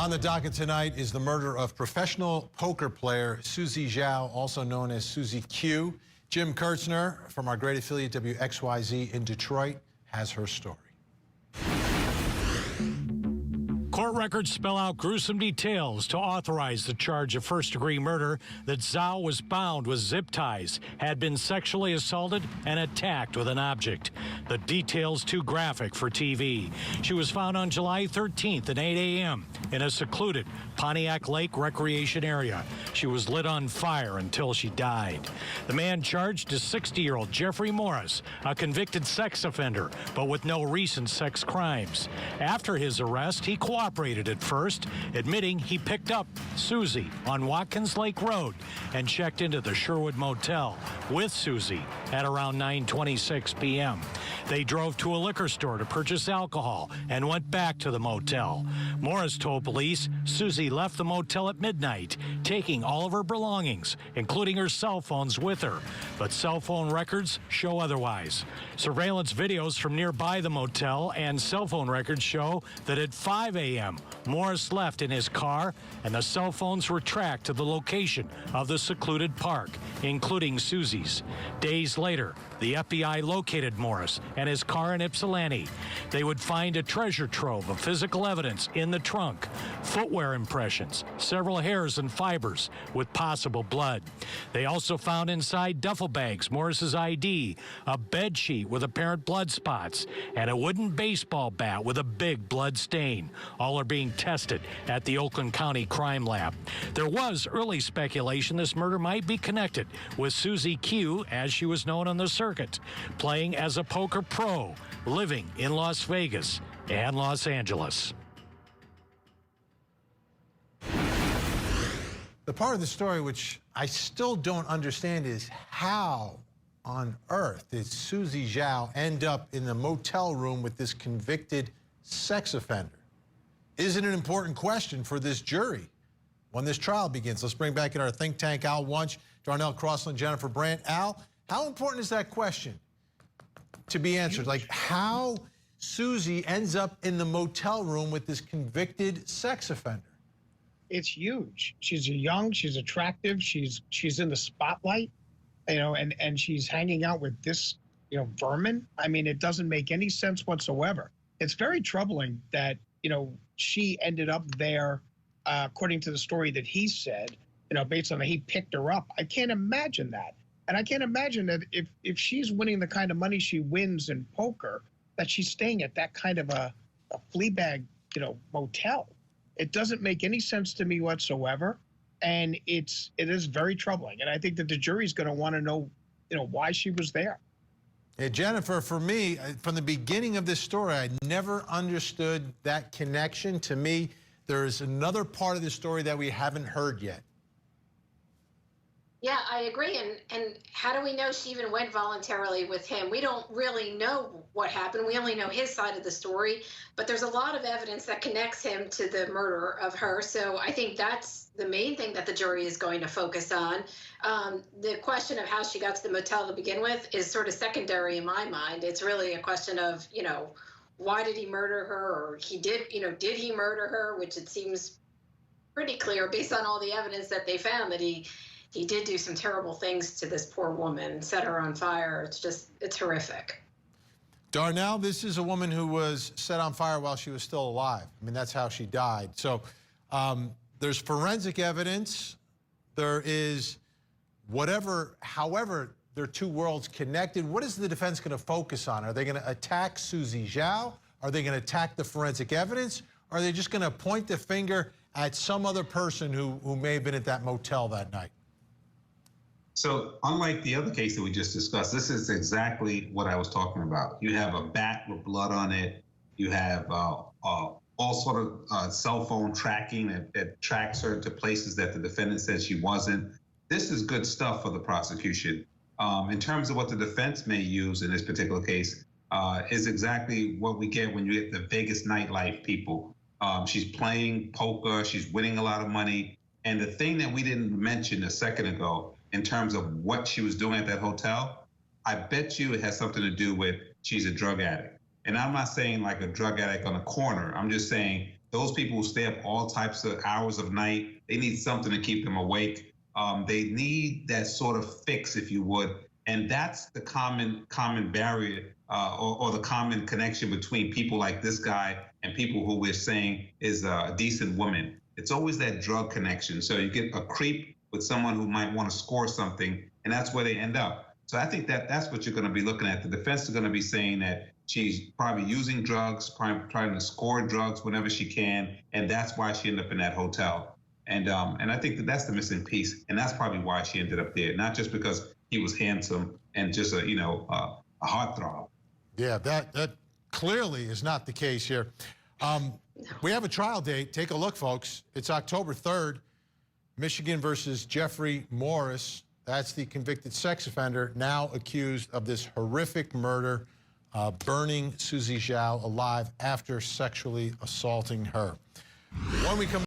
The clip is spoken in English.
On the docket tonight is the murder of professional poker player Susie Zhao, also known as Susie Q. Jim Kurtzner from our great affiliate WXYZ in Detroit has her story. Court records spell out gruesome details to authorize the charge of first-degree murder that Zhao was bound with zip ties, had been sexually assaulted, and attacked with an object. The details too graphic for TV. She was found on July 13th at 8 a.m. in a secluded Pontiac Lake recreation area. She was lit on fire until she died. The man charged is 60-year-old Jeffrey Morris, a convicted sex offender, but with no recent sex crimes. After his arrest, he cooperated at first, admitting he picked up Susie on Watkins Lake Road and checked into the Sherwood motel with Susie at around 9:26 p.m. They drove to a liquor store to purchase alcohol and went back to the motel. Morris told police Susie left the motel at midnight, taking all of her belongings, including her cell phones, with her. But cell phone records show otherwise. Surveillance videos from nearby the motel and cell phone records show that at 5 a.m., Morris left in his car, and the cell phones were tracked to the location of the secluded park, including Susie's. Days later, the FBI located Morris and his car in Ypsilanti. They would find a treasure trove of physical evidence in the trunk, footwear impressions, several hairs and fibers with possible blood. They also found inside duffel bags Morris's ID, a bed sheet with apparent blood spots, and a wooden baseball bat with a big blood stain. All are being tested at the Oakland County Crime Lab. There was early speculation this murder might be connected with Susie Q, as she was known on the circuit, playing as a poker pro, living in Las Vegas and Los Angeles. The part of the story which I still don't understand is how on earth did Susie Zhao end up in the motel room with this convicted sex offender? Isn't it an important question for this jury when this trial begins? Let's bring back in our think tank, Al Wunsch, Darnell Crossland, Jennifer Brandt. Al, how important is that question to be answered? Like how Susie ends up in the motel room with this convicted sex offender? It's huge. She's young, she's attractive, she's in the spotlight, and she's hanging out with this, vermin. I mean, it doesn't make any sense whatsoever. It's very troubling that, she ended up there, according to the story that he said, based on that he picked her up. I can't imagine that. And I can't imagine that if she's winning the kind of money she wins in poker, that she's staying at that kind of a flea bag, motel. It doesn't make any sense to me whatsoever, and it is very troubling. And I think that the jury's going to want to know, why she was there. Yeah, Jennifer, for me, from the beginning of this story, I never understood that connection. To me, there's another part of the story that we haven't heard yet. Yeah, I agree. And how do we know she even went voluntarily with him? We don't really know what happened. We only know his side of the story. But there's a lot of evidence that connects him to the murder of her. So I think that's the main thing that the jury is going to focus on. The question of how she got to the motel to begin with is sort of secondary in my mind. It's really a question of, why did he murder her? Or did he murder her? Which it seems pretty clear based on all the evidence that they found that he did do some terrible things to this poor woman, set her on fire. It's horrific. Darnell, this is a woman who was set on fire while she was still alive. I mean, that's how she died. So there's forensic evidence. There is however, there are two worlds connected. What is the defense going to focus on? Are they going to attack Susie Zhao? Are they going to attack the forensic evidence? Or are they just going to point the finger at some other person who may have been at that motel that night? So unlike the other case that we just discussed, this is exactly what I was talking about. You have a bat with blood on it. You have all sort of cell phone tracking that tracks her to places that the defendant said she wasn't. This is good stuff for the prosecution. In terms of what the defense may use in this particular case, is exactly what we get when you get the Vegas nightlife people. She's playing poker, she's winning a lot of money. And the thing that we didn't mention a second ago, in terms of what she was doing at that hotel, I bet you it has something to do with she's a drug addict. And I'm not saying like a drug addict on a corner. I'm just saying Those people who stay up all types of hours of night, they need something to keep them awake. They need that sort of fix, if you would. And that's the common barrier or the common connection between people like this guy and people who we're saying is a decent woman. It's always that drug connection. So you get a creep with someone who might want to score something, and that's where they end up. So I think that that's what you're going to be looking at. The defense is going to be saying that she's probably using drugs, probably trying to score drugs whenever she can, and that's why she ended up in that hotel. And I think that that's the missing piece, and that's probably why she ended up there, not just because he was handsome and just a heartthrob. Yeah, that clearly is not the case here. We have a trial date. Take a look, folks. It's October 3rd. Michigan versus Jeffrey Morris. That's the convicted sex offender now accused of this horrific murder, burning Susie Zhao alive after sexually assaulting her. When we come